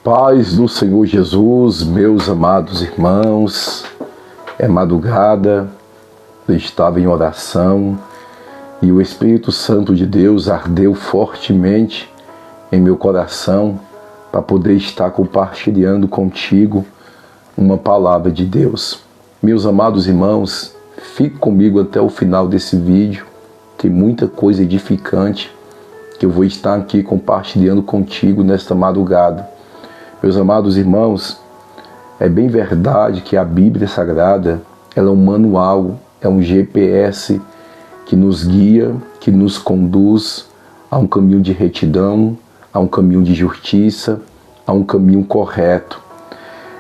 Paz do Senhor Jesus, meus amados irmãos. É madrugada, eu estava em oração e o Espírito Santo de Deus ardeu fortemente em meu coração para poder estar compartilhando contigo uma palavra de Deus. Meus amados irmãos, fique comigo até o final desse vídeo. Tem muita coisa edificante que eu vou estar aqui compartilhando contigo nesta madrugada. Meus amados irmãos, é bem verdade que a Bíblia Sagrada ela é um manual, é um GPS que nos guia, que nos conduz a um caminho de retidão, a um caminho de justiça, a um caminho correto.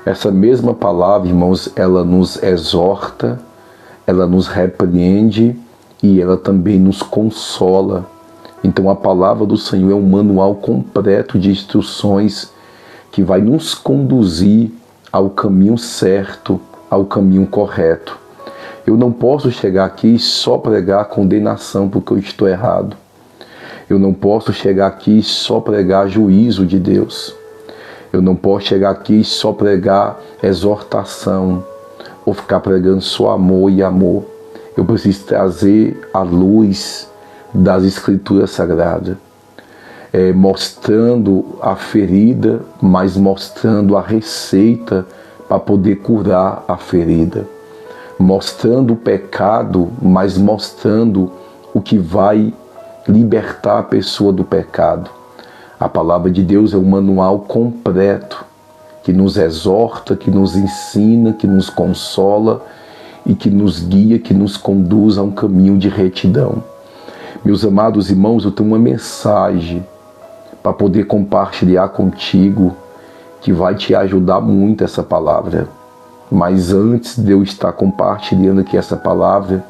Essa mesma palavra, irmãos, ela nos exorta, ela nos repreende e ela também nos consola. Então a palavra do Senhor é um manual completo de instruções que vai nos conduzir ao caminho certo, ao caminho correto. Eu não posso chegar aqui e só pregar condenação porque eu estou errado. Eu não posso chegar aqui e só pregar juízo de Deus. Eu não posso chegar aqui e só pregar exortação ou ficar pregando só amor e amor. Eu preciso trazer a luz das Escrituras Sagradas. Mostrando a ferida, mas mostrando a receita para poder curar a ferida. Mostrando o pecado, mas mostrando o que vai libertar a pessoa do pecado. A palavra de Deus é um manual completo que nos exorta, que nos ensina, que nos consola e que nos guia, que nos conduz a um caminho de retidão. Meus amados irmãos, eu tenho uma mensagem para poder compartilhar contigo, que vai te ajudar muito essa palavra. Mas antes de eu estar compartilhando aqui essa palavra,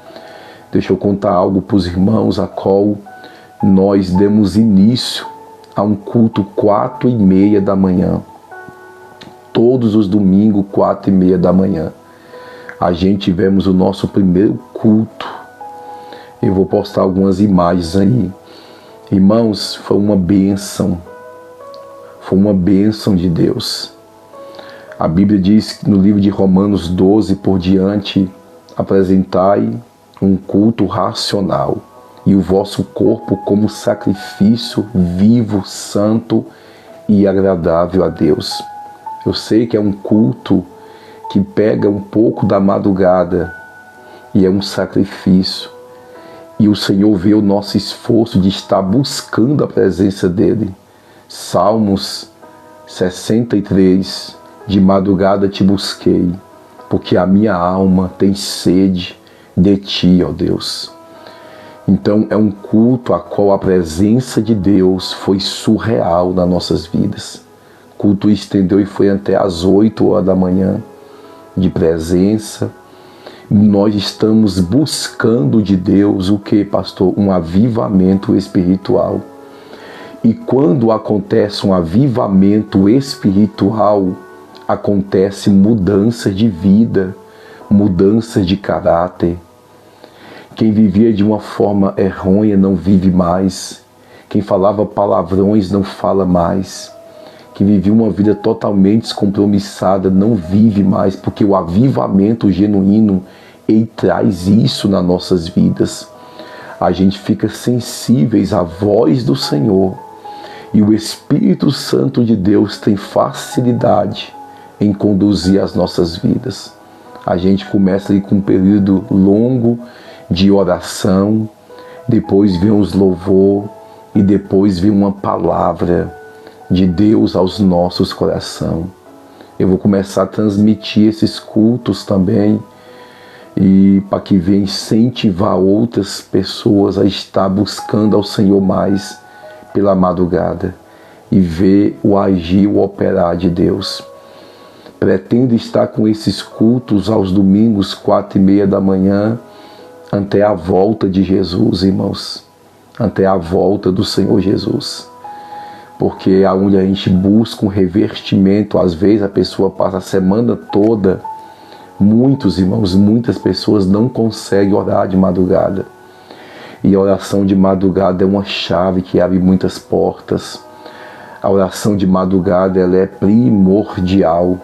deixa eu contar algo para os irmãos, a qual nós demos início a um culto 4h30 da manhã. Todos os domingos, 4h30 da manhã. A gente tivemos o nosso primeiro culto. Eu vou postar algumas imagens aí. Irmãos, foi uma bênção de Deus. A Bíblia diz no livro de Romanos 12 por diante, apresentai um culto racional e o vosso corpo como sacrifício vivo, santo e agradável a Deus. Eu sei que é um culto que pega um pouco da madrugada e é um sacrifício. E o Senhor vê o nosso esforço de estar buscando a presença dEle. Salmos 63, de madrugada te busquei, porque a minha alma tem sede de Ti, ó Deus. Então é um culto a qual a presença de Deus foi surreal nas nossas vidas. O culto estendeu e foi até às 8 horas da manhã, de presença. Nós estamos buscando de Deus o que, pastor? Um avivamento espiritual. E quando acontece um avivamento espiritual, acontece mudança de vida, mudança de caráter. Quem vivia de uma forma errônea não vive mais. Quem falava palavrões não fala mais. Quem vivia uma vida totalmente descompromissada não vive mais, porque o avivamento genuíno, ele traz isso nas nossas vidas. A gente fica sensíveis à voz do Senhor e o Espírito Santo de Deus tem facilidade em conduzir as nossas vidas. A gente começa aí com um período longo de oração, depois vem os louvor e depois vem uma palavra de Deus aos nossos corações. Eu vou começar a transmitir esses cultos também e para que venha incentivar outras pessoas a estar buscando ao Senhor mais pela madrugada e ver o agir, o operar de Deus. Pretendo estar com esses cultos aos domingos, 4h30 da manhã, até a volta de Jesus, irmãos, até a volta do Senhor Jesus. Porque é onde a gente busca um revestimento. Às vezes a pessoa passa a semana toda, muitos irmãos, muitas pessoas não conseguem orar de madrugada. E a oração de madrugada é uma chave que abre muitas portas. A oração de madrugada ela é primordial,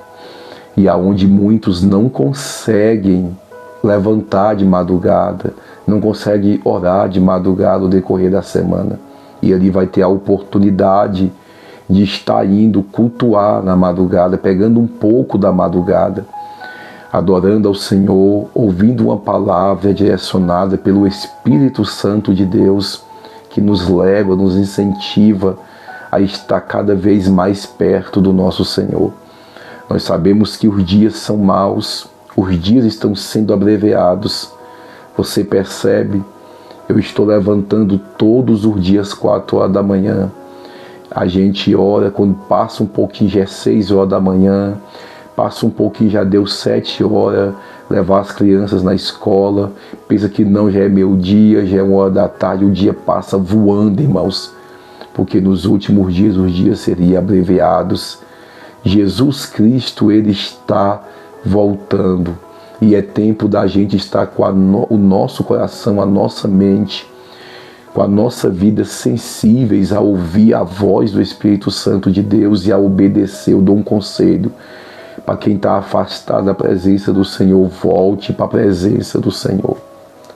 e aonde muitos não conseguem levantar de madrugada, não conseguem orar de madrugada no decorrer da semana. E ali vai ter a oportunidade de estar indo cultuar na madrugada, pegando um pouco da madrugada, adorando ao Senhor, ouvindo uma palavra direcionada pelo Espírito Santo de Deus, que nos leva, nos incentiva a estar cada vez mais perto do nosso Senhor. Nós sabemos que os dias são maus, os dias estão sendo abreviados. Você percebe? Eu estou levantando todos os dias 4 horas da manhã. A gente ora, quando passa um pouquinho já é 6 horas da manhã, passa um pouquinho já deu 7 horas, levar as crianças na escola, pensa que não, já é meio-dia, já é 1 hora da tarde, o dia passa voando, irmãos, porque nos últimos dias os dias seriam abreviados. Jesus Cristo, Ele está voltando, e é tempo da gente estar com o nosso coração, a nossa mente, com a nossa vida sensíveis a ouvir a voz do Espírito Santo de Deus e a obedecer. Eu dou um conselho para quem está afastado da presença do Senhor: volte para a presença do Senhor.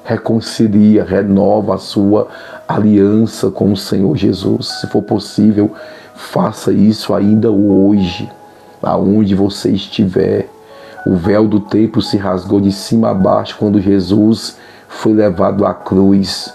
Reconcilia, renova a sua aliança com o Senhor Jesus. Se for possível, faça isso ainda hoje, aonde você estiver. O véu do templo se rasgou de cima a baixo quando Jesus foi levado à cruz,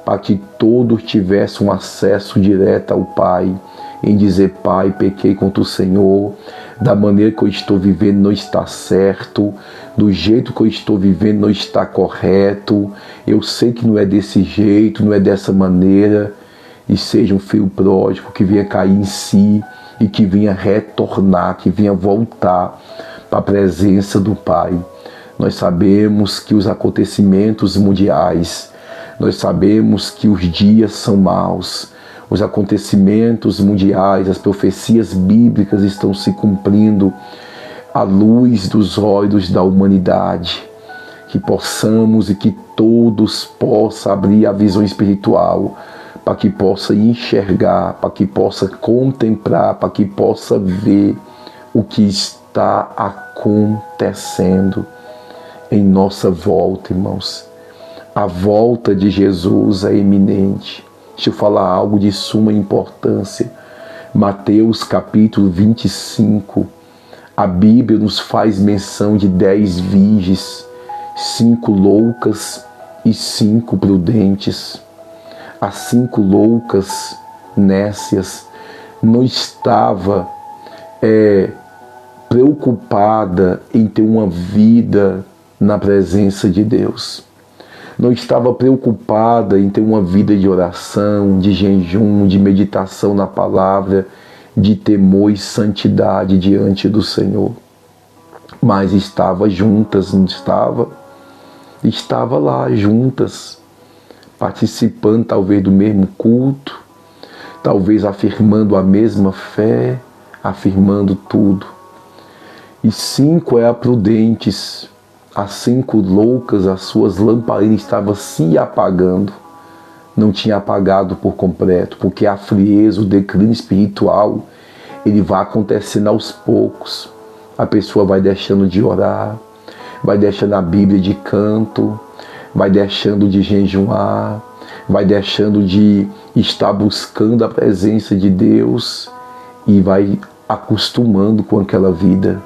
para que todos tivessem um acesso direto ao Pai, em dizer: Pai, pequei contra o Senhor, da maneira que eu estou vivendo não está certo, do jeito que eu estou vivendo não está correto, eu sei que não é desse jeito, não é dessa maneira. E seja um filho pródigo que venha cair em si e que venha retornar, que venha voltar para a presença do Pai. Nós sabemos que os acontecimentos mundiais, nós sabemos que os dias são maus, os acontecimentos mundiais, as profecias bíblicas estão se cumprindo à luz dos olhos da humanidade. Que possamos e que todos possam abrir a visão espiritual, para que possa enxergar, para que possa contemplar, para que possa ver o que está acontecendo em nossa volta, irmãos. A volta de Jesus é iminente. Deixa eu falar algo de suma importância. Mateus capítulo 25, a Bíblia nos faz menção de 10 virgens, 5 loucas e 5 prudentes. As 5 loucas, nécias, não estava preocupada em ter uma vida na presença de Deus. Não estava preocupada em ter uma vida de oração, de jejum, de meditação na palavra, de temor e santidade diante do Senhor. Mas estava juntas, não estava? Estava lá juntas, participando talvez do mesmo culto, talvez afirmando a mesma fé, afirmando tudo. E 5 eram prudentes. As 5 loucas, as suas lamparinas estavam se apagando. Não tinha apagado por completo, porque a frieza, o declínio espiritual, ele vai acontecendo aos poucos. A pessoa vai deixando de orar, vai deixando a Bíblia de canto, vai deixando de jejuar, vai deixando de estar buscando a presença de Deus e vai acostumando com aquela vida,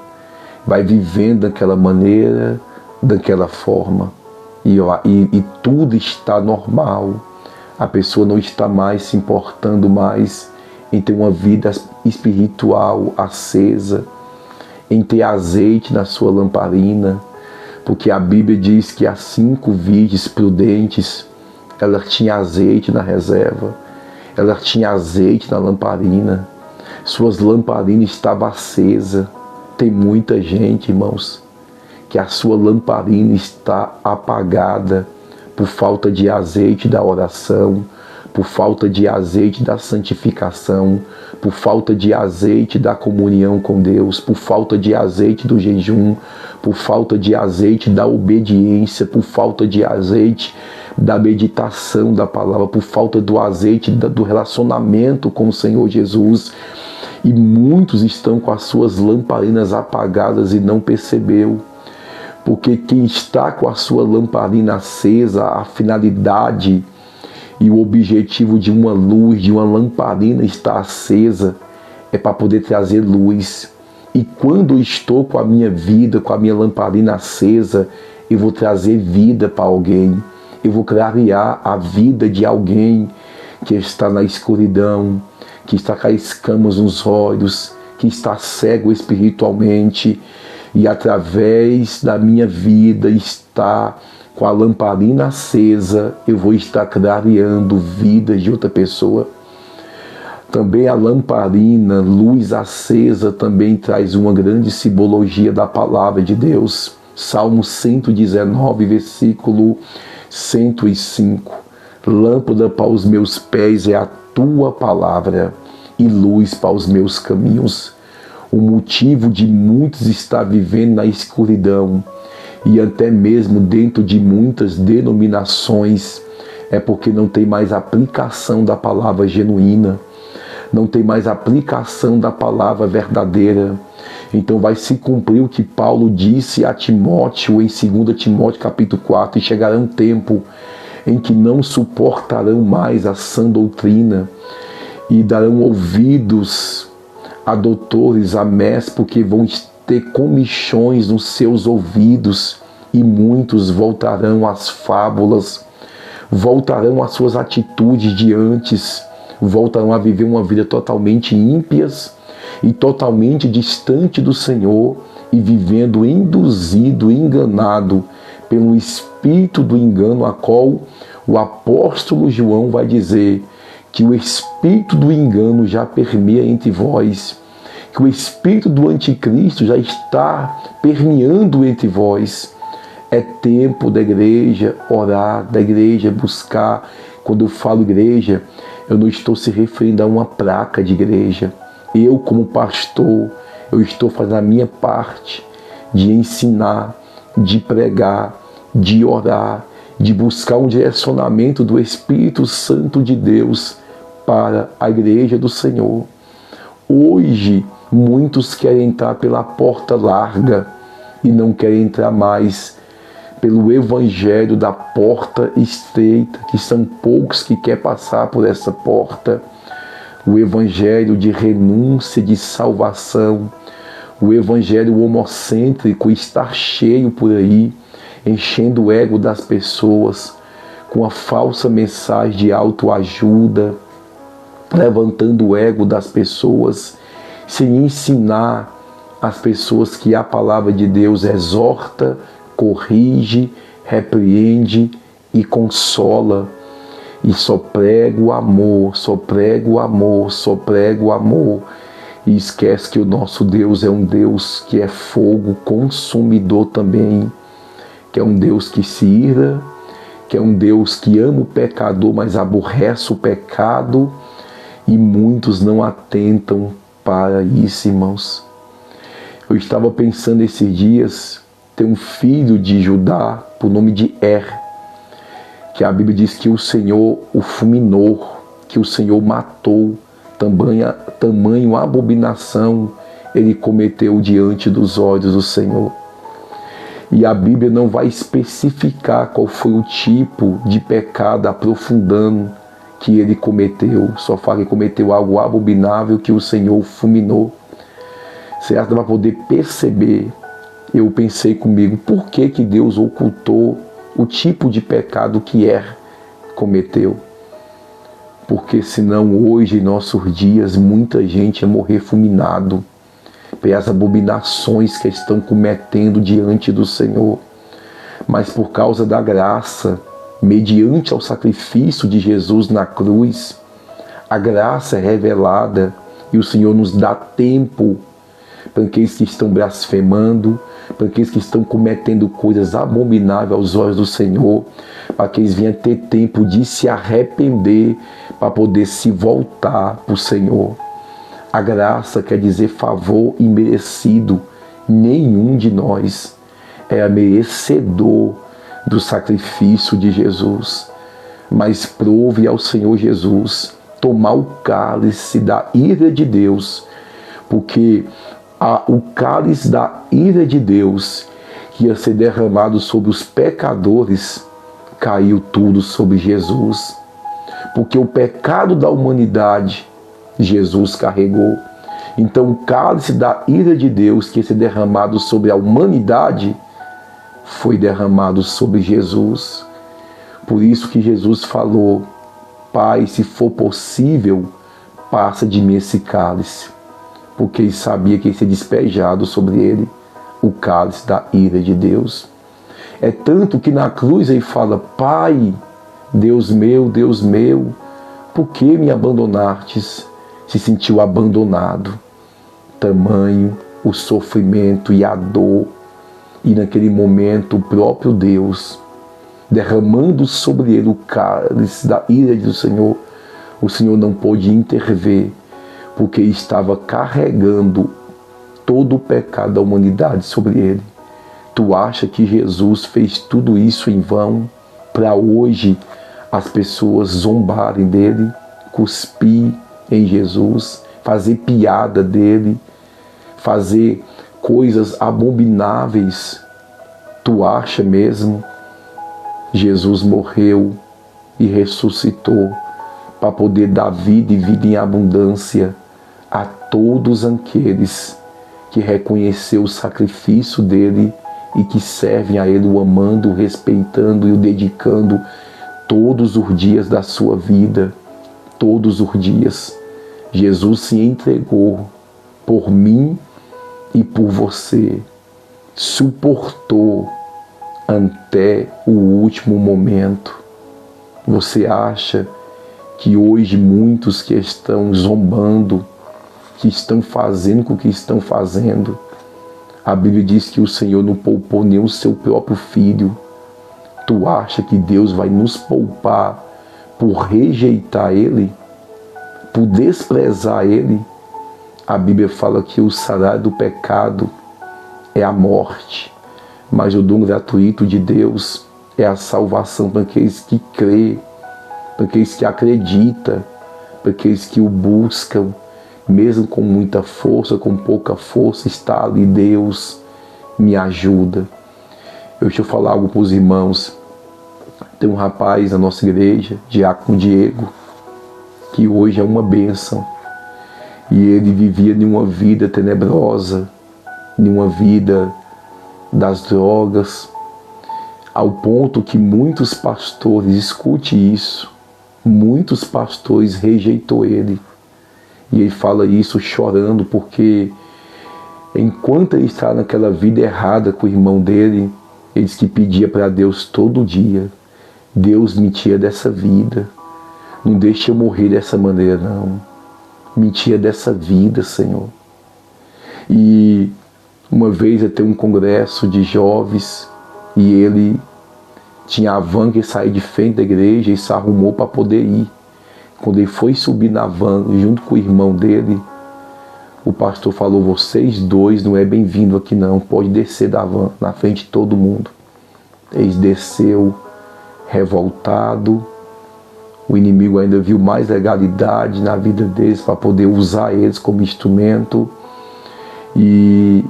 vai vivendo daquela maneira, daquela forma, e tudo está normal. A pessoa não está mais se importando mais em ter uma vida espiritual acesa, em ter azeite na sua lamparina, porque a Bíblia diz que as 5 virgens prudentes, elas tinham azeite na reserva, elas tinham azeite na lamparina, suas lamparinas estavam acesas. Tem muita gente, irmãos, que a sua lamparina está apagada por falta de azeite da oração, por falta de azeite da santificação, por falta de azeite da comunhão com Deus, por falta de azeite do jejum, por falta de azeite da obediência, por falta de azeite da meditação da palavra, por falta do azeite do relacionamento com o Senhor Jesus. E muitos estão com as suas lamparinas apagadas e não percebeu. Porque quem está com a sua lamparina acesa, a finalidade e o objetivo de uma luz, de uma lamparina estar acesa, é para poder trazer luz. E quando eu estou com a minha vida, com a minha lamparina acesa, eu vou trazer vida para alguém. Eu vou clarear a vida de alguém que está na escuridão, que está com escamas nos olhos, que está cego espiritualmente. E através da minha vida estar com a lamparina acesa, eu vou estar clareando vidas de outra pessoa. Também a lamparina, luz acesa, também traz uma grande simbologia da palavra de Deus. Salmo 119, versículo 105. Lâmpada para os meus pés é a tua palavra e luz para os meus caminhos. O motivo de muitos estar vivendo na escuridão e até mesmo dentro de muitas denominações é porque não tem mais aplicação da palavra genuína, não tem mais aplicação da palavra verdadeira. Então vai se cumprir o que Paulo disse a Timóteo em 2 Timóteo capítulo 4, e chegará um tempo em que não suportarão mais a sã doutrina e darão ouvidos a doutores, a mestres, porque vão ter comichões nos seus ouvidos, e muitos voltarão às fábulas, voltarão às suas atitudes de antes, voltarão a viver uma vida totalmente ímpias e totalmente distante do Senhor, e vivendo induzido, enganado pelo espírito do engano, a qual o apóstolo João vai dizer que o espírito do engano já permeia entre vós, que o espírito do anticristo já está permeando entre vós. É tempo da igreja orar, da igreja buscar. Quando eu falo igreja, eu não estou se referindo a uma placa de igreja. Eu, como pastor, eu estou fazendo a minha parte de ensinar, de pregar, de orar, de buscar um direcionamento do Espírito Santo de Deus para a igreja do Senhor. Hoje, muitos querem entrar pela porta larga e não querem entrar mais pelo evangelho da porta estreita, que são poucos que querem passar por essa porta. O evangelho de renúncia, de salvação, o evangelho homocêntrico está cheio por aí, enchendo o ego das pessoas com a falsa mensagem de autoajuda, levantando o ego das pessoas, sem ensinar as pessoas que a palavra de Deus exorta, corrige, repreende e consola. E só prega o amor, só prega o amor, só prega o amor. E esquece que o nosso Deus é um Deus que é fogo consumidor também, que é um Deus que se ira, que é um Deus que ama o pecador, mas aborrece o pecado, e muitos não atentam para isso, irmãos. Eu estava pensando esses dias, tem um filho de Judá, por nome de que a Bíblia diz que o Senhor o fulminou, que o Senhor matou, tamanho abominação ele cometeu diante dos olhos do Senhor. E a Bíblia não vai especificar qual foi o tipo de pecado aprofundando que ele cometeu. Só fala que cometeu algo abominável que o Senhor fulminou. Certo? Para poder perceber, eu pensei comigo, por que que Deus ocultou o tipo de pecado que cometeu? Porque senão hoje, em nossos dias, muita gente ia morrer fulminado pelas abominações que estão cometendo diante do Senhor. Mas por causa da graça, mediante ao sacrifício de Jesus na cruz, a graça é revelada e o Senhor nos dá tempo para aqueles que estão blasfemando, para aqueles que estão cometendo coisas abomináveis aos olhos do Senhor, para que eles venham ter tempo de se arrepender, para poder se voltar para o Senhor. A graça quer dizer favor imerecido. Nenhum de nós é merecedor do sacrifício de Jesus. Mas prove ao Senhor Jesus tomar o cálice da ira de Deus porque o cálice da ira de Deus que ia ser derramado sobre os pecadores, caiu tudo sobre Jesus. Porque o pecado da humanidade, Jesus carregou. Então o cálice da ira de Deus que ia ser derramado sobre a humanidade, foi derramado sobre Jesus. Por isso que Jesus falou: Pai, se for possível, passa de mim esse cálice. Porque ele sabia que ia ser despejado sobre ele o cálice da ira de Deus. É tanto que na cruz ele fala: Pai, Deus meu, por que me abandonastes? Se sentiu abandonado. Tamanho o sofrimento e a dor. E naquele momento o próprio Deus, derramando sobre ele o cálice da ira do Senhor, o Senhor não pôde intervir, porque estava carregando todo o pecado da humanidade sobre ele. Tu acha que Jesus fez tudo isso em vão para hoje as pessoas zombarem dele, cuspir em Jesus, fazer piada dele, fazer coisas abomináveis? Tu acha mesmo? Jesus morreu e ressuscitou para poder dar vida e vida em abundância a todos aqueles que reconheceu o sacrifício dele e que servem a ele, o amando, o respeitando e o dedicando todos os dias da sua vida. Todos os dias. Jesus se entregou por mim e por você. Suportou até o último momento. Você acha que hoje muitos que estão zombando, que estão fazendo o que estão fazendo, a Bíblia diz que o Senhor não poupou nem o seu próprio filho. Tu acha que Deus vai nos poupar por rejeitar Ele, por desprezar Ele? A Bíblia fala que o salário do pecado é a morte, mas o dom gratuito de Deus é a salvação para aqueles que crê, para aqueles que acreditam, para aqueles que o buscam, mesmo com muita força, com pouca força, está ali. Deus me ajuda. Deixa eu falar algo para os irmãos. Tem um rapaz na nossa igreja, Diácono Diego, que hoje é uma bênção. E ele vivia em uma vida tenebrosa, em uma vida das drogas, ao ponto que muitos pastores, escute isso, muitos pastores rejeitou ele. E ele fala isso chorando, porque enquanto ele estava naquela vida errada com o irmão dele, ele disse que pedia para Deus todo dia: Deus, me tira dessa vida, não deixe eu morrer dessa maneira não, me tira dessa vida, Senhor. E uma vez eu tenho um congresso de jovens e ele tinha a van que saía de frente da igreja e se arrumou para poder ir. Quando ele foi subir na van junto com o irmão dele, o pastor falou: vocês dois não é bem-vindo aqui não, pode descer da van na frente de todo mundo. Eles desceu revoltado. O inimigo ainda viu mais legalidade na vida deles para poder usar eles como instrumento, e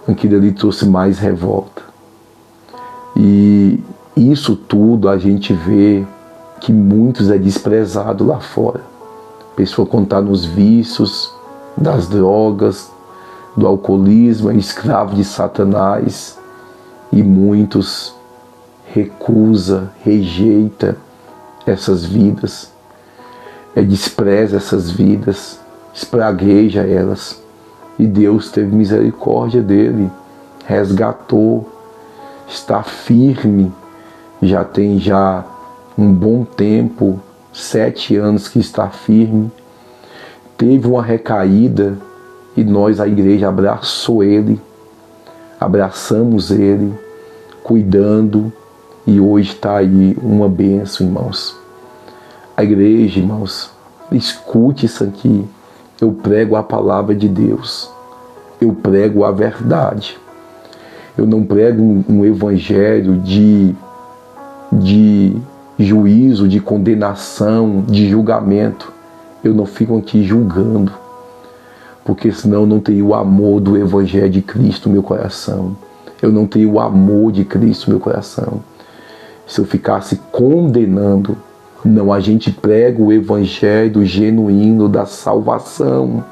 aquilo ali trouxe mais revolta. E isso tudo a gente vê que muitos é desprezado lá fora. A pessoa quando está nos vícios, das drogas, do alcoolismo, é escravo de Satanás, e muitos recusa, rejeita essas vidas, despreza essas vidas, espragueja elas. E Deus teve misericórdia dele, resgatou, está firme, já tem um bom tempo, 7 anos que está firme. Teve uma recaída e nós, a igreja, abraçou ele, abraçamos ele, cuidando, e hoje está aí uma bênção, irmãos. A igreja, irmãos, escute isso aqui. Eu prego a palavra de Deus, eu prego a verdade. Eu não prego um evangelho de juízo, de condenação, de julgamento. Eu não fico aqui julgando, porque senão eu não teria o amor do Evangelho de Cristo no meu coração. Eu não teria o amor de Cristo no meu coração. Se eu ficasse condenando, não, a gente prega o Evangelho genuíno da salvação.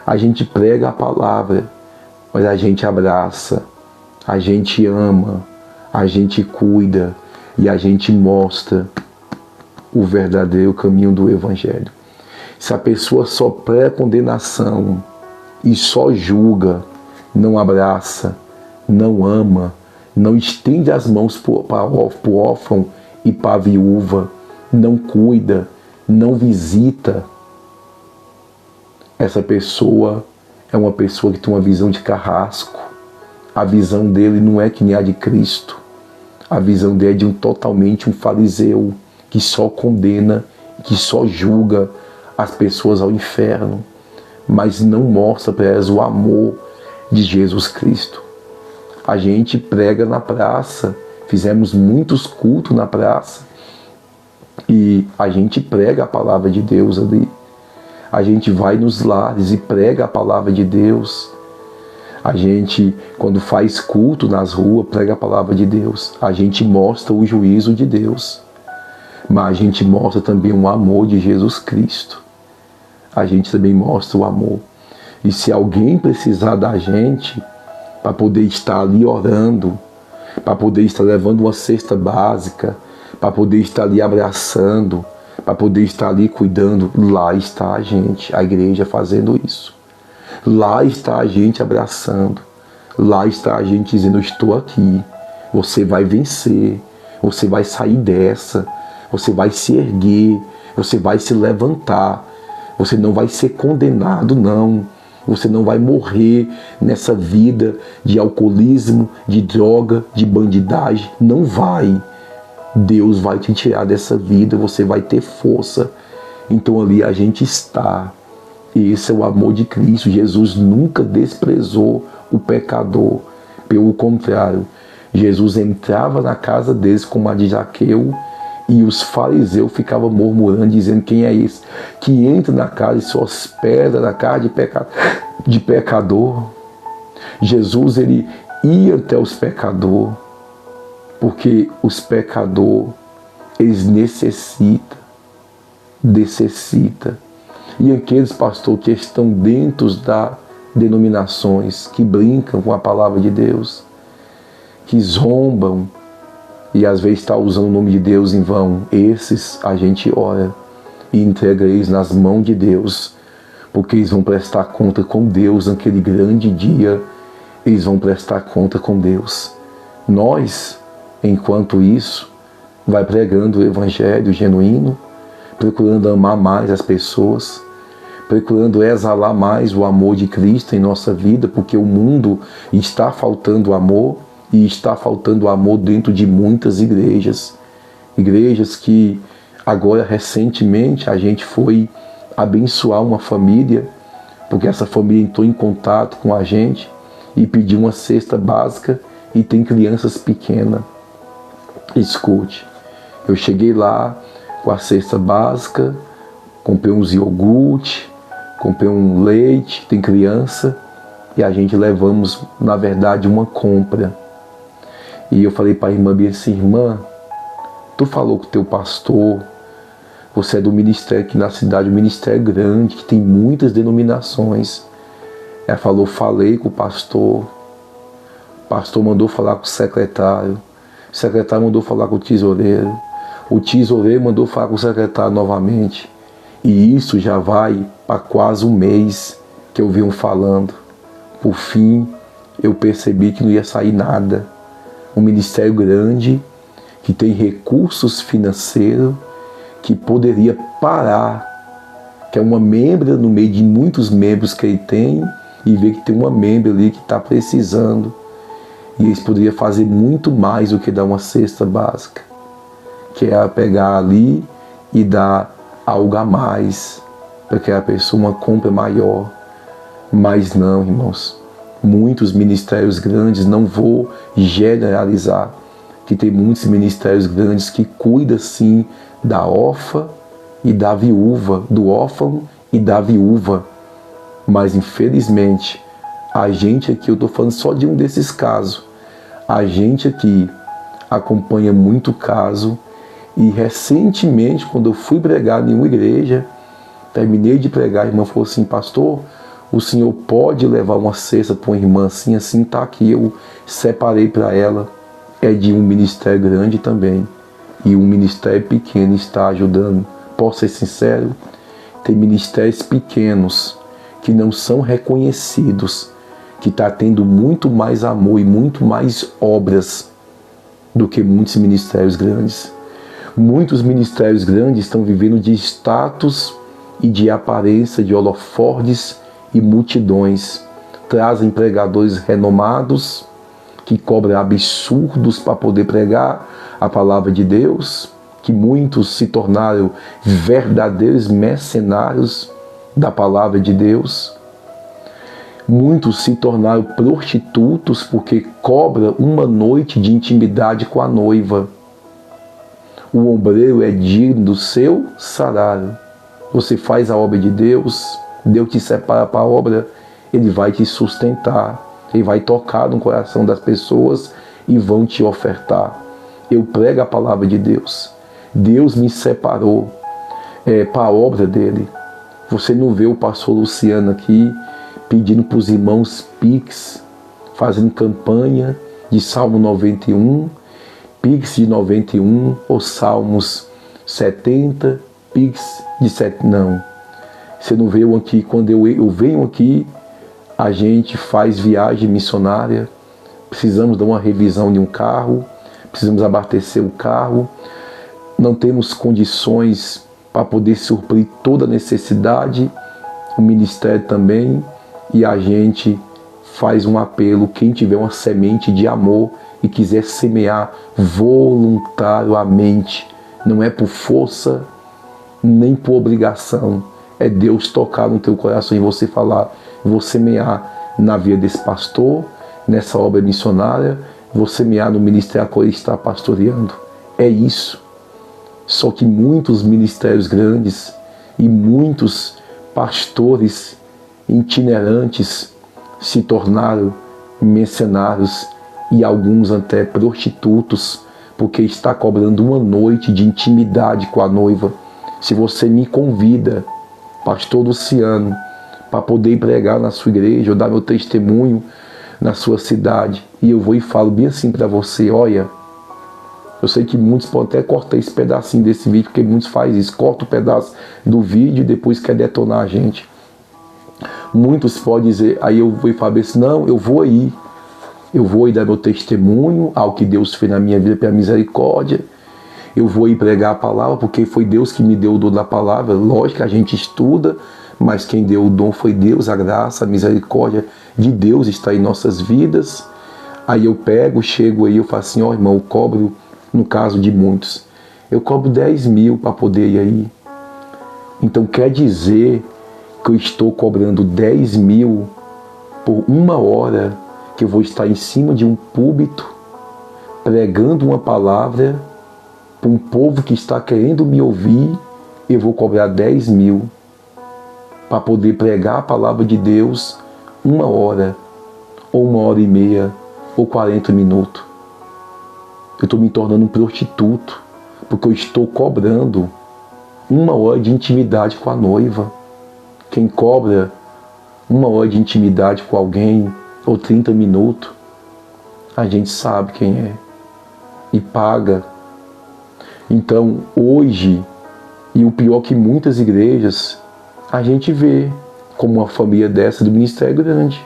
A gente prega a palavra, mas a gente abraça, a gente ama, a gente cuida e a gente mostra o verdadeiro caminho do Evangelho. Se a pessoa só pré-condenação e só julga, não abraça, não ama, não estende as mãos para o órfão e para a viúva, não cuida, não visita, essa pessoa é uma pessoa que tem uma visão de carrasco. A visão dele não é que nem a de Cristo. A visão dele é de totalmente um fariseu que só condena, que só julga as pessoas ao inferno, mas não mostra para elas o amor de Jesus Cristo. A gente prega na praça, fizemos muitos cultos na praça e a gente prega a palavra de Deus ali. A gente vai nos lares e prega a palavra de Deus. A gente, quando faz culto nas ruas, prega a palavra de Deus. A gente mostra o juízo de Deus. Mas a gente mostra também o amor de Jesus Cristo. A gente também mostra o amor. E se alguém precisar da gente, para poder estar ali orando, para poder estar levando uma cesta básica, para poder estar ali abraçando, para poder estar ali cuidando, lá está a gente, a igreja fazendo isso. Lá está a gente abraçando, lá está a gente dizendo, eu estou aqui, você vai vencer, você vai sair dessa, você vai se erguer, você vai se levantar, você não vai ser condenado não, você não vai morrer nessa vida de alcoolismo, de droga, de bandidagem, não vai. Deus vai te tirar dessa vida, você vai ter força. Então ali a gente está. E esse é o amor de Cristo. Jesus nunca desprezou o pecador. Pelo contrário, Jesus entrava na casa deles como a de Zaqueu e os fariseus ficavam murmurando, dizendo, quem é esse que entra na casa e se hospeda na casa de pecador? Jesus, ele ia até os pecadores, porque os pecadores, eles necessitam. E aqueles, pastor, que estão dentro das denominações, que brincam com a palavra de Deus, que zombam, e às vezes está usando o nome de Deus em vão, esses a gente ora e entrega eles nas mãos de Deus, porque eles vão prestar conta com Deus naquele grande dia, eles vão prestar conta com Deus. Nós, enquanto isso, vai pregando o Evangelho genuíno, procurando amar mais as pessoas, procurando exalar mais o amor de Cristo em nossa vida, porque o mundo está faltando amor, e está faltando amor dentro de muitas igrejas. Igrejas que agora, recentemente, a gente foi abençoar uma família, porque essa família entrou em contato com a gente e pediu uma cesta básica e tem crianças pequenas. Escute, eu cheguei lá com a cesta básica, comprei uns iogurte, comprei um leite, tem criança, e a gente levamos, na verdade, uma compra. E eu falei para a irmã Bia assim, irmã, tu falou com o teu pastor, você é do ministério aqui na cidade, um ministério grande, que tem muitas denominações. Ela falou, falei com o pastor mandou falar com o secretário mandou falar com o tesoureiro mandou falar com o secretário novamente. E isso já vai para quase um mês que eu venho falando. Por fim, eu percebi que não ia sair nada. Um ministério grande, que tem recursos financeiros, que poderia parar, que é uma membra no meio de muitos membros que ele tem, e ver que tem uma membra ali que está precisando. E eles poderiam fazer muito mais do que dar uma cesta básica, que é pegar ali e dar algo a mais, para que a pessoa uma compra maior. Mas não, irmãos, muitos ministérios grandes, não vou generalizar, que tem muitos ministérios grandes que cuidam sim da órfã e da viúva, do órfão e da viúva, Mas infelizmente, a gente aqui, eu estou falando só de um desses casos, a gente aqui acompanha muito caso. E recentemente, quando eu fui pregar em uma igreja, terminei de pregar, a irmã falou assim: pastor, o senhor pode levar uma cesta para uma irmã assim, assim, tá aqui, eu separei para ela. É de um ministério grande também, e um ministério pequeno está ajudando. Posso ser sincero? Tem ministérios pequenos que não são reconhecidos, que está tendo muito mais amor e muito mais obras do que muitos ministérios grandes. Muitos ministérios grandes estão vivendo de status e de aparência, de holofortes e multidões. Trazem pregadores renomados que cobram absurdos para poder pregar a palavra de Deus, que muitos se tornaram verdadeiros mercenários da palavra de Deus. Muitos se tornaram prostitutos porque cobram uma noite de intimidade com a noiva. O obreiro é digno do seu salário. Você faz a obra de Deus, Deus te separa para a obra, Ele vai te sustentar, Ele vai tocar no coração das pessoas e vão te ofertar. Eu prego a palavra de Deus. Deus me separou para a obra dele. Você não vê o pastor Luciano aqui pedindo para os irmãos Pix, fazendo campanha de Salmo 91, Pix de 91, ou Salmos 70, Pix de 7. Não. Você não vê aqui, quando eu venho aqui, a gente faz viagem missionária, precisamos dar uma revisão de um carro, precisamos abastecer o carro, não temos condições para poder suprir toda a necessidade, o ministério também, e a gente faz um apelo: quem tiver uma semente de amor e quiser semear voluntariamente, não é por força, nem por obrigação, é Deus tocar no teu coração e você falar: vou semear na vida desse pastor, nessa obra missionária, vou semear no ministério que ele está pastoreando. É isso. Só que muitos ministérios grandes e muitos pastores itinerantes se tornaram mercenários e alguns até prostitutos, porque está cobrando uma noite de intimidade com a noiva. Se você me convida, pastor Luciano, para poder pregar na sua igreja ou dar meu testemunho na sua cidade, e eu vou e falo bem assim para você: olha, eu sei que muitos podem até cortar esse pedacinho desse vídeo, porque muitos fazem isso, corta o pedaço do vídeo e depois quer detonar a gente. Muitos podem dizer, aí eu vou e falo assim: não, eu vou aí dar meu testemunho ao que Deus fez na minha vida pela misericórdia, eu vou ir pregar a palavra, porque foi Deus que me deu o dom da palavra. Lógico que a gente estuda, mas quem deu o dom foi Deus, a graça, a misericórdia de Deus está em nossas vidas. Aí eu chego aí, eu falo assim: ó, irmão, eu cobro, no caso de muitos, eu cobro 10 mil para poder ir aí. Então quer dizer que eu estou cobrando 10 mil por uma hora que eu vou estar em cima de um púlpito pregando uma palavra para um povo que está querendo me ouvir. Eu vou cobrar 10 mil para poder pregar a palavra de Deus uma hora, ou 1h30, ou 40 minutos. Eu estou me tornando um prostituto, porque eu estou cobrando uma hora de intimidade com a noiva. Quem cobra uma hora de intimidade com alguém, ou 30 minutos, a gente sabe quem é e paga. Então hoje, e o pior que muitas igrejas, a gente vê como uma família dessa do ministério grande,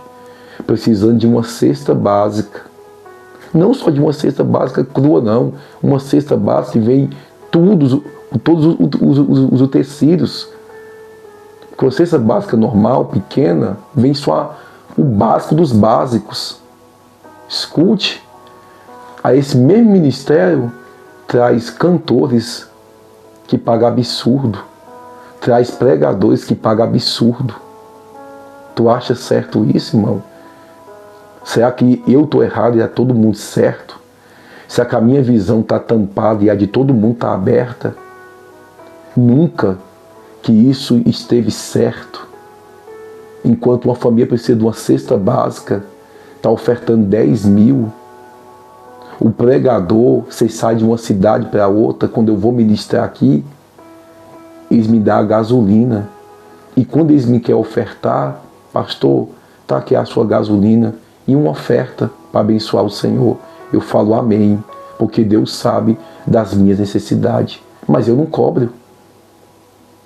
precisando de uma cesta básica. Não só de uma cesta básica crua, não. Uma cesta básica que vem todos os utensílios. Porque a cesta básica normal, pequena, vem só o básico dos básicos. Escute, a esse mesmo ministério traz cantores que pagam absurdo, traz pregadores que pagam absurdo. Tu acha certo isso, irmão? Será que eu estou errado e é todo mundo certo? Será que a minha visão está tampada e a de todo mundo está aberta? Nunca que isso esteve certo. enquanto uma família precisa de uma cesta básica, está ofertando 10 mil. O pregador, você sai de uma cidade para outra, quando eu vou ministrar aqui, eles me dão a gasolina. E quando eles me querem ofertar, pastor, está aqui a sua gasolina e uma oferta para abençoar o Senhor. Eu falo amém, porque Deus sabe das minhas necessidades. Mas eu não cobro.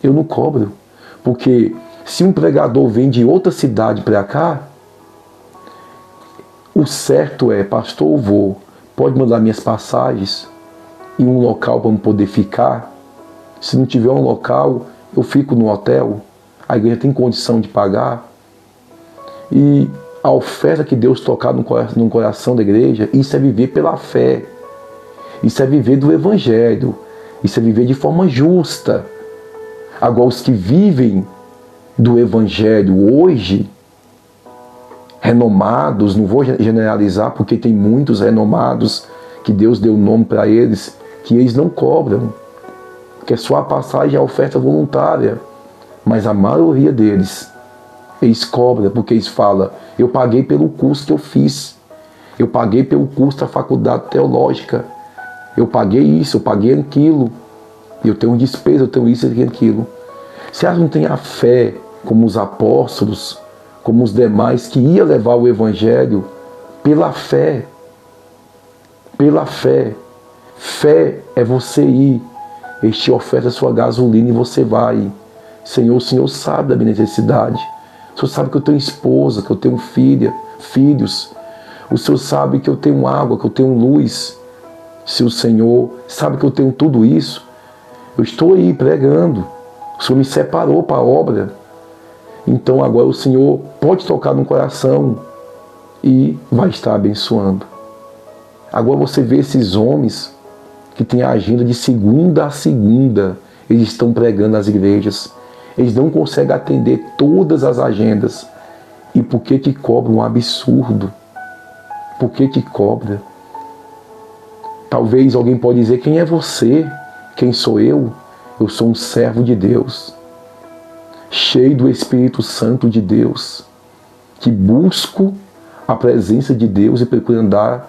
Eu não cobro. Porque se um pregador vem de outra cidade para cá, o certo é, pastor, eu vou. Pode mandar minhas passagens e um local para eu poder ficar. Se não tiver um local, eu fico no hotel. A igreja tem condição de pagar. E a oferta que Deus tocar no coração da igreja, isso é viver pela fé. Isso é viver do Evangelho. Isso é viver de forma justa. Agora, os que vivem do Evangelho hoje, renomados, não vou generalizar porque tem muitos renomados que Deus deu nome para eles, que eles não cobram, que é só a passagem e a oferta voluntária. Mas a maioria deles, eles cobram, porque eles falam, eu paguei pelo curso que eu fiz, eu paguei pelo curso da faculdade teológica, eu paguei isso, eu paguei aquilo, eu tenho despesa, eu tenho isso e aquilo. Se elas não têm a fé como os apóstolos, como os demais que ia levar o Evangelho pela fé. Pela fé. Fé é você ir, eles te ofertam a sua gasolina e você vai. Senhor, o Senhor sabe da minha necessidade. O Senhor sabe que eu tenho esposa, que eu tenho filhos. O Senhor sabe que eu tenho água, que eu tenho luz. Se o Senhor sabe que eu tenho tudo isso, eu estou aí pregando. O Senhor me separou para a obra. Então agora o Senhor pode tocar no coração e vai estar abençoando. Agora você vê esses homens que têm a agenda de segunda a segunda. Eles estão pregando nas igrejas. Eles não conseguem atender todas as agendas. E por que cobra um absurdo? Por que cobra? Talvez alguém pode dizer, quem é você? Quem sou eu? Eu sou um servo de Deus, cheio do Espírito Santo de Deus, que busco a presença de Deus e procuro andar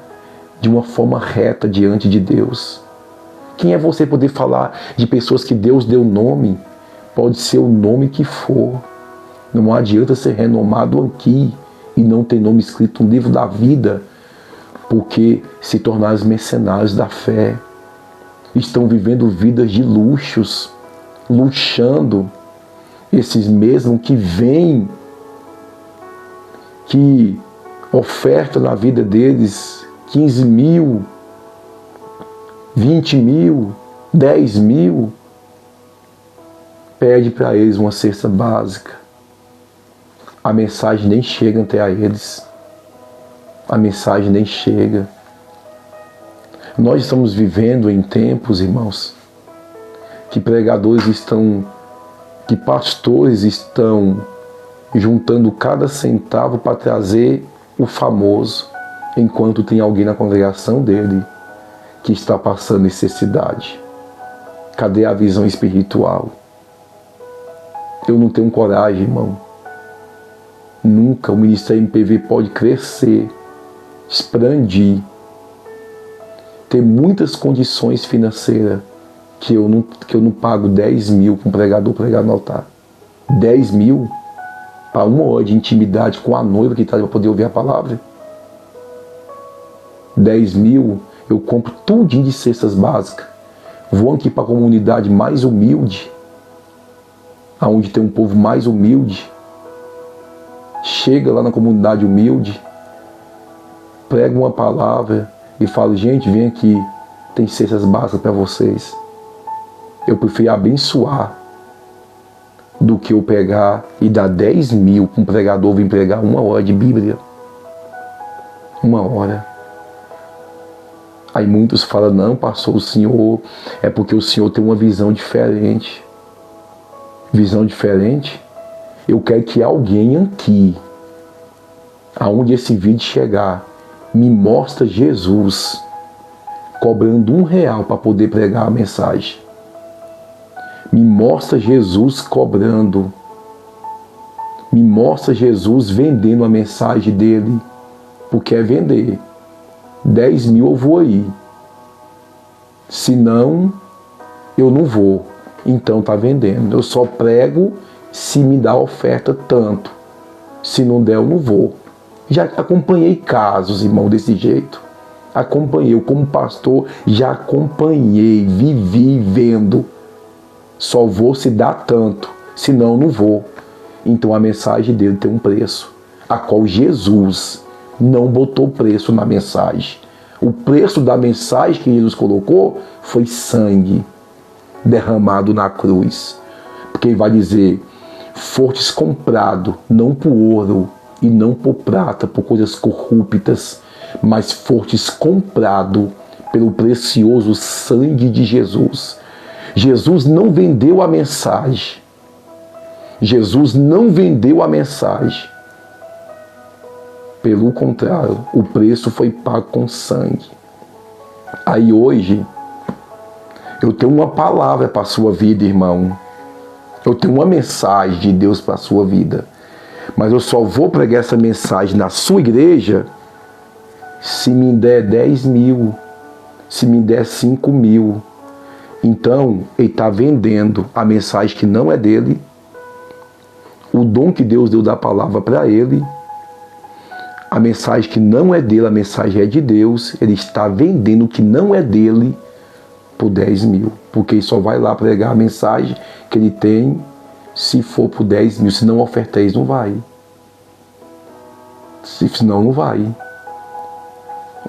de uma forma reta diante de Deus. Quem é você poder falar de pessoas que Deus deu nome? Pode ser o nome que for. Não adianta ser renomado aqui e não ter nome escrito no livro da vida, porque se tornar mercenários da fé. Estão vivendo vidas de luxos, luxando. Esses mesmos que vêm, que ofertam na vida deles 15 mil, 20 mil, 10 mil, pede para eles uma cesta básica. A mensagem nem chega até a eles. A mensagem nem chega. Nós estamos vivendo em tempos, irmãos, que pregadores estão, que pastores estão juntando cada centavo para trazer o famoso, enquanto tem alguém na congregação dele que está passando necessidade. Cadê a visão espiritual? Eu não tenho coragem, irmão. Nunca o Ministério MPV pode crescer, expandir, ter muitas condições financeiras que eu não pago 10 mil para um pregador pregar no altar. 10 mil para uma hora de intimidade com a noiva que está para poder ouvir a palavra. 10 mil eu compro tudinho de cestas básicas. Vou aqui para a comunidade mais humilde, aonde tem um povo mais humilde. Chega lá na comunidade humilde, prega uma palavra e falo, gente, vem aqui, tem cestas básicas para vocês. Eu prefiro abençoar do que eu pegar e dar 10 mil para um pregador vir pregar uma hora de Bíblia. Uma hora. Aí muitos falam, não, pastor, o senhor, é porque o senhor tem uma visão diferente. Visão diferente? Eu quero que alguém aqui, aonde esse vídeo chegar, me mostra Jesus cobrando R$1 para poder pregar a mensagem. Me mostra Jesus cobrando Me mostra Jesus vendendo a mensagem dele, porque é vender. 10 mil eu vou aí. Se não, eu não vou. Então tá vendendo. Eu só prego se me dá oferta tanto. Se não der, eu não vou. Já acompanhei casos, irmão, desse jeito. Acompanhei. Eu, como pastor, já acompanhei, vivi vendo. Só vou se dar tanto. Senão, eu não vou. Então a mensagem dele tem um preço, a qual Jesus não botou preço na mensagem. O preço da mensagem que Jesus colocou foi sangue derramado na cruz. Porque ele vai dizer, fostes comprado não por ouro e não por prata, por coisas corruptas, mas fostes comprado pelo precioso sangue de Jesus. Jesus não vendeu a mensagem. Jesus não vendeu a mensagem. Pelo contrário, o preço foi pago com sangue. Aí hoje, eu tenho uma palavra para a sua vida, irmão. Eu tenho uma mensagem de Deus para a sua vida. Mas eu só vou pregar essa mensagem na sua igreja se me der 10 mil, se me der 5 mil. Então, ele está vendendo a mensagem que não é dele, o dom que Deus deu da palavra para ele, a mensagem que não é dele, a mensagem é de Deus, ele está vendendo o que não é dele por 10 mil, porque ele só vai lá pregar a mensagem que ele tem se for por 10 mil, se não oferteis, não vai. Senão, não vai.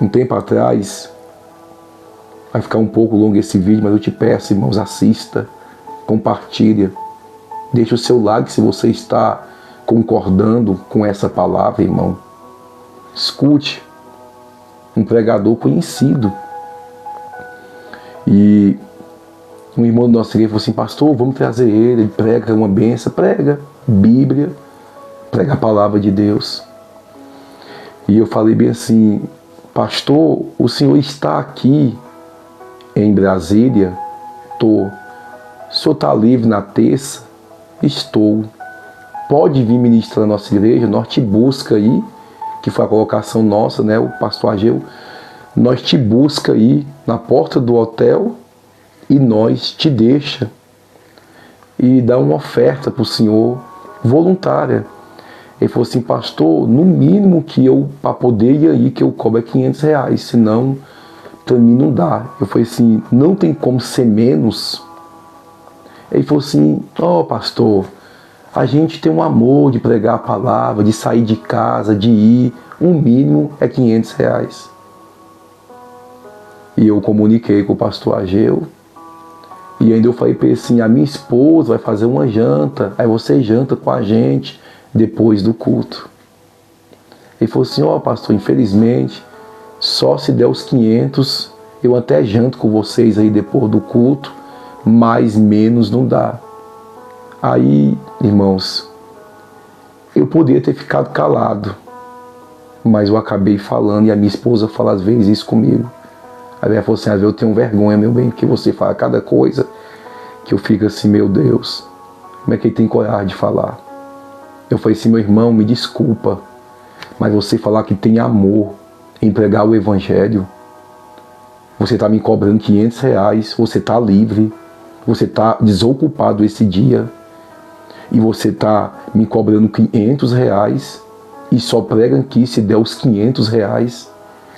Um tempo atrás, vai ficar um pouco longo esse vídeo, mas eu te peço, irmãos, assista, compartilha. Deixe o seu like se você está concordando com essa palavra, irmão. Escute. Um pregador conhecido. E um irmão do nosso igreja falou assim, pastor, vamos trazer ele prega uma benção, prega Bíblia, prega a palavra de Deus. E eu falei bem assim, pastor, o senhor está aqui em Brasília? Estou. O senhor está livre na terça? Estou. Pode vir ministrar na nossa igreja, nós te busca aí, que foi a colocação nossa, né, o pastor Ageu, nós te busca aí na porta do hotel e nós te deixa e dá uma oferta para o senhor voluntária. Ele falou assim, pastor, no mínimo que eu, para poder ir aí, que eu cobro é R$500, senão para mim não dá. Eu falei assim, não tem como ser menos. Ele falou assim, pastor, a gente tem um amor de pregar a palavra, de sair de casa, de ir, o mínimo é R$500. E eu comuniquei com o pastor Ageu, e ainda eu falei para ele assim, a minha esposa vai fazer uma janta, aí você janta com a gente depois do culto. Ele falou assim, pastor, infelizmente, só se der os 500, eu até janto com vocês aí depois do culto, mas menos não dá. Aí, irmãos, eu poderia ter ficado calado, mas eu acabei falando, e a minha esposa fala às vezes isso comigo. Aí ela falou assim, às vezes eu tenho vergonha, meu bem, que você fala cada coisa, que eu fico assim, meu Deus, como é que ele tem coragem de falar? Eu falei assim, meu irmão, me desculpa, mas você falar que tem amor em pregar o evangelho, você está me cobrando R$500, você está livre, você está desocupado esse dia e você está me cobrando R$500 e só prega aqui se der os R$500.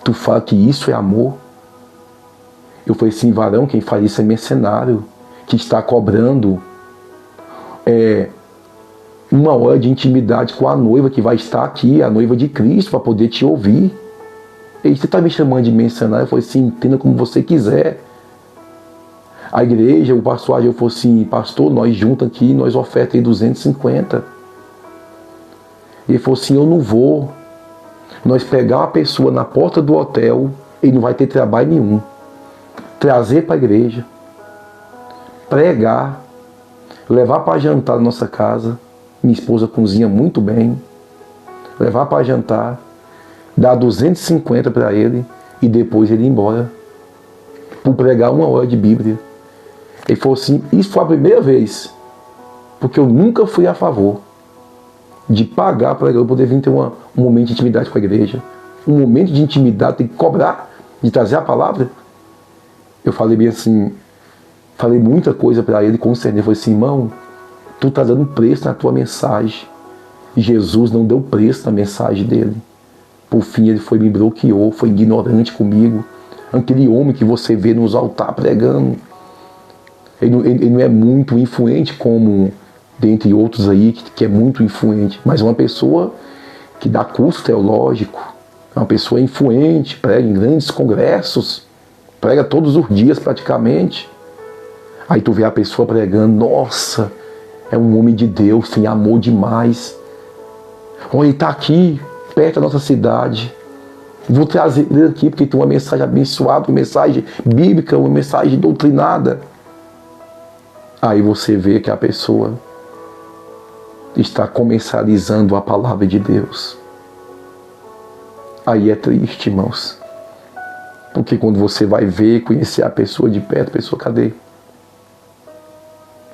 Tu fala que isso é amor? Eu falei assim, varão, quem faz isso é mercenário, que está cobrando uma hora de intimidade com a noiva que vai estar aqui, a noiva de Cristo, para poder te ouvir. E você está me chamando de mercenário? Eu falei assim, entenda como você quiser. A igreja, o pastor Ageu falou assim, pastor, nós juntos aqui, nós oferta aí 250. E ele falou assim, eu não vou. Nós pegar uma pessoa na porta do hotel, ele não vai ter trabalho nenhum. Trazer para a igreja, pregar, levar para jantar na nossa casa, minha esposa cozinha muito bem, levar para jantar, dar 250 para ele e depois ele ir embora, por pregar 1 hora de Bíblia. Ele falou assim, isso foi a primeira vez, porque eu nunca fui a favor. de pagar para eu poder vir ter um momento de intimidade com a igreja. Um momento de intimidade, tem que cobrar de trazer a palavra. Eu falei bem assim, falei muita coisa para ele concernente. Eu falei assim, irmão, tu tá dando preço na tua mensagem. Jesus não deu preço na mensagem dele. Por fim, ele me bloqueou, foi ignorante comigo. Aquele homem que você vê nos altares pregando, ele não é muito influente como dentre outros aí, que é muito influente, mas uma pessoa que dá curso teológico, é uma pessoa influente, prega em grandes congressos, prega todos os dias praticamente. Aí tu vê a pessoa pregando, nossa, é um homem de Deus, tem amor demais. Olha, ele está aqui, perto da nossa cidade. Vou trazer ele aqui porque tem uma mensagem abençoada, uma mensagem bíblica, uma mensagem doutrinada. Aí você vê que a pessoa está comercializando a palavra de Deus. Aí é triste, irmãos. Porque quando você vai ver, conhecer a pessoa de perto, a pessoa, cadê?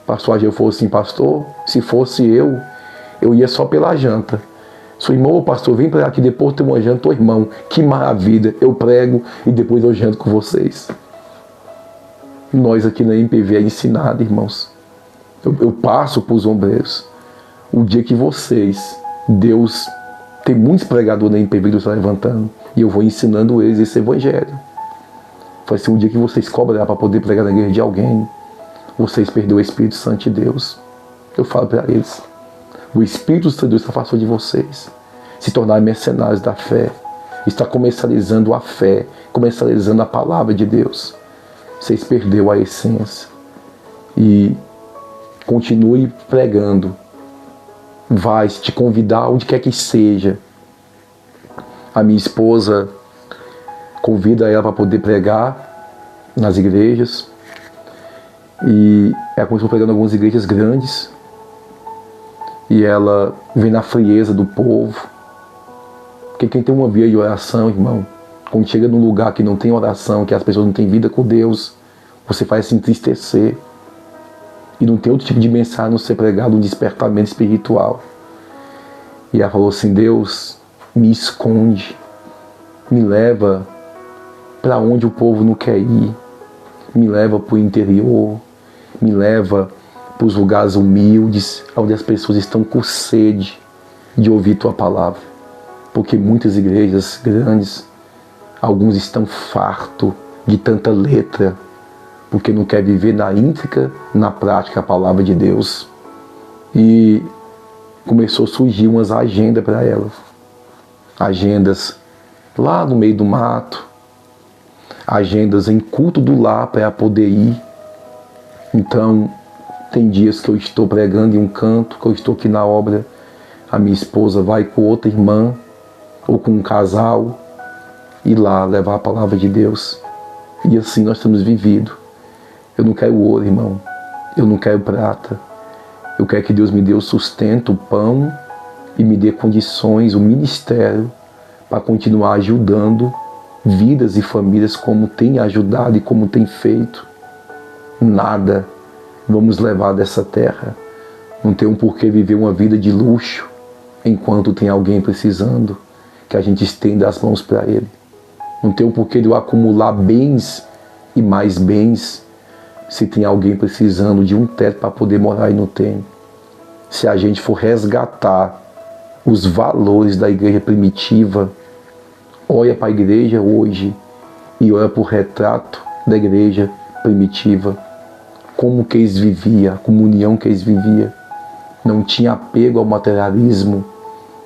Pastor Ageu falou assim, pastor, se fosse eu ia só pela janta. Sou irmão, pastor, vem para aqui, depois tem uma janta, ô irmão, que maravilha, eu prego e depois eu janto com vocês. Nós aqui na MPV é ensinado, irmãos. Eu passo para os obreiros. O dia que vocês, Deus, tem muitos pregadores na MPV que Deus está levantando, e eu vou ensinando eles esse evangelho. Vai ser o dia que vocês cobrar para poder pregar na igreja de alguém, vocês perderam o Espírito Santo de Deus. Eu falo para eles, o Espírito Santo de Deus se afastou de vocês, se tornaram mercenários da fé, está comercializando a fé, comercializando a palavra de Deus. Vocês perderam a essência. E continue pregando. Vai te convidar onde quer que seja. A minha esposa convida ela para poder pregar nas igrejas. E ela começou pregando em algumas igrejas grandes. E ela vem na frieza do povo. Porque quem tem uma via de oração, irmão, quando chega num lugar que não tem oração, que as pessoas não têm vida com Deus, você faz se entristecer. E não tem outro tipo de mensagem a não ser pregado, um despertamento espiritual. E ela falou assim, Deus, me esconde, me leva para onde o povo não quer ir, me leva para o interior, me leva para os lugares humildes, onde as pessoas estão com sede de ouvir tua palavra. Porque muitas igrejas grandes, alguns estão fartos de tanta letra, porque não quer viver na íntegra, na prática, a palavra de Deus. E começou a surgir umas agendas para elas. Agendas lá no meio do mato, agendas em culto do lar para ela poder ir. Então, tem dias que eu estou pregando em um canto, que eu estou aqui na obra, a minha esposa vai com outra irmã, ou com um casal, ir lá levar a palavra de Deus. E assim nós temos vivido. Eu não quero ouro, irmão. Eu não quero prata. Eu quero que Deus me dê o sustento, o pão, e me dê condições, o ministério, para continuar ajudando vidas e famílias como tem ajudado e como tem feito. Nada vamos levar dessa terra. Não tem um porquê viver uma vida de luxo enquanto tem alguém precisando, que a gente estenda as mãos para ele. Não tem um porquê de eu acumular bens e mais bens se tem alguém precisando de um teto para poder morar e não tem. Se a gente for resgatar os valores da igreja primitiva, olha para a igreja hoje e olha para o retrato da igreja primitiva, como que eles viviam, a comunhão que eles viviam. Não tinha apego ao materialismo,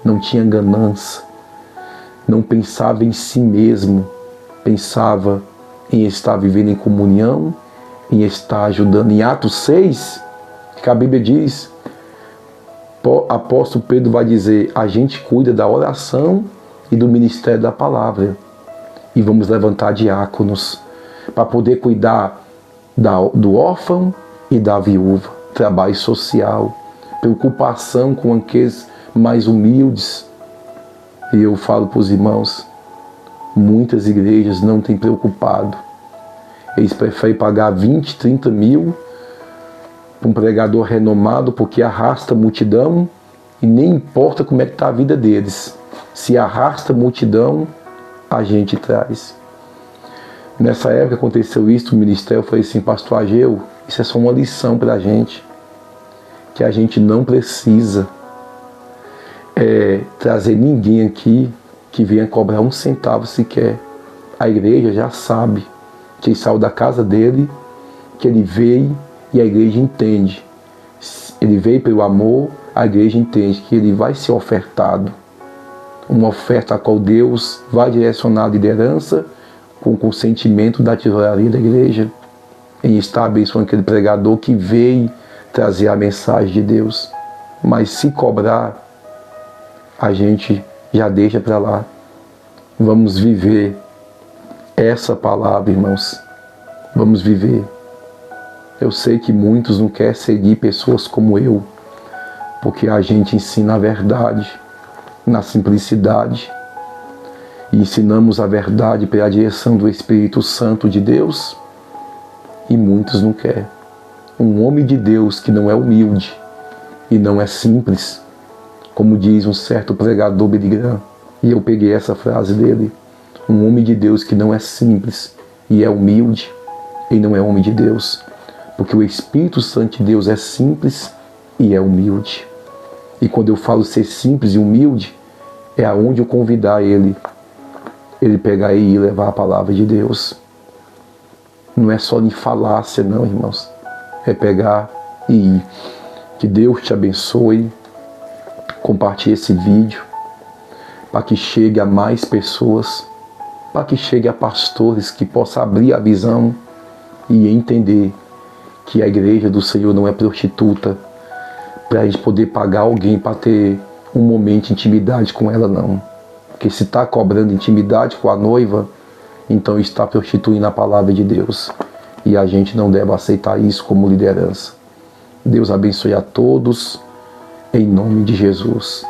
não tinha ganância, não pensava em si mesmo, pensava em estar vivendo em comunhão, em estar ajudando. Em Atos 6, que a Bíblia diz, o apóstolo Pedro vai dizer, a gente cuida da oração e do ministério da palavra. E vamos levantar diáconos para poder cuidar do órfão e da viúva. Trabalho social, preocupação com aqueles mais humildes. E eu falo para os irmãos, muitas igrejas não têm preocupado. Eles preferem pagar 20, 30 mil para um pregador renomado porque arrasta a multidão e nem importa como é que está a vida deles. Se arrasta a multidão, a gente traz. Nessa época aconteceu isso, o ministério foi assim, pastor Ageu, isso é só uma lição para a gente, que a gente não precisa trazer ninguém aqui que venha cobrar um centavo sequer. A igreja já sabe que ele saiu da casa dele, que ele veio e a igreja entende. Ele veio pelo amor, a igreja entende que ele vai ser ofertado. Uma oferta a qual Deus vai direcionar a liderança com o consentimento da tesouraria da igreja, em estar abençoando aquele pregador que veio trazer a mensagem de Deus. Mas se cobrar, a gente já deixa para lá. Vamos viver essa palavra, irmãos. Vamos viver. Eu sei que muitos não querem seguir pessoas como eu, porque a gente ensina a verdade, na simplicidade, e ensinamos a verdade pela direção do Espírito Santo de Deus, e muitos não querem. Um homem de Deus que não é humilde e não é simples, como diz um certo pregador Billy Graham, e eu peguei essa frase dele, um homem de Deus que não é simples e é humilde, e não é homem de Deus, porque o Espírito Santo de Deus é simples e é humilde. E quando eu falo ser simples e humilde, é aonde eu convidar ele pegar e ir levar a palavra de Deus. Não é só em falácia não, irmãos, é pegar e ir. Que Deus te abençoe. Compartilhe esse vídeo para que chegue a mais pessoas, para que chegue a pastores que possam abrir a visão e entender que a igreja do Senhor não é prostituta para a gente poder pagar alguém para ter um momento de intimidade com ela, não. Porque se está cobrando intimidade com a noiva, então está prostituindo a palavra de Deus. E a gente não deve aceitar isso como liderança. Deus abençoe a todos, em nome de Jesus.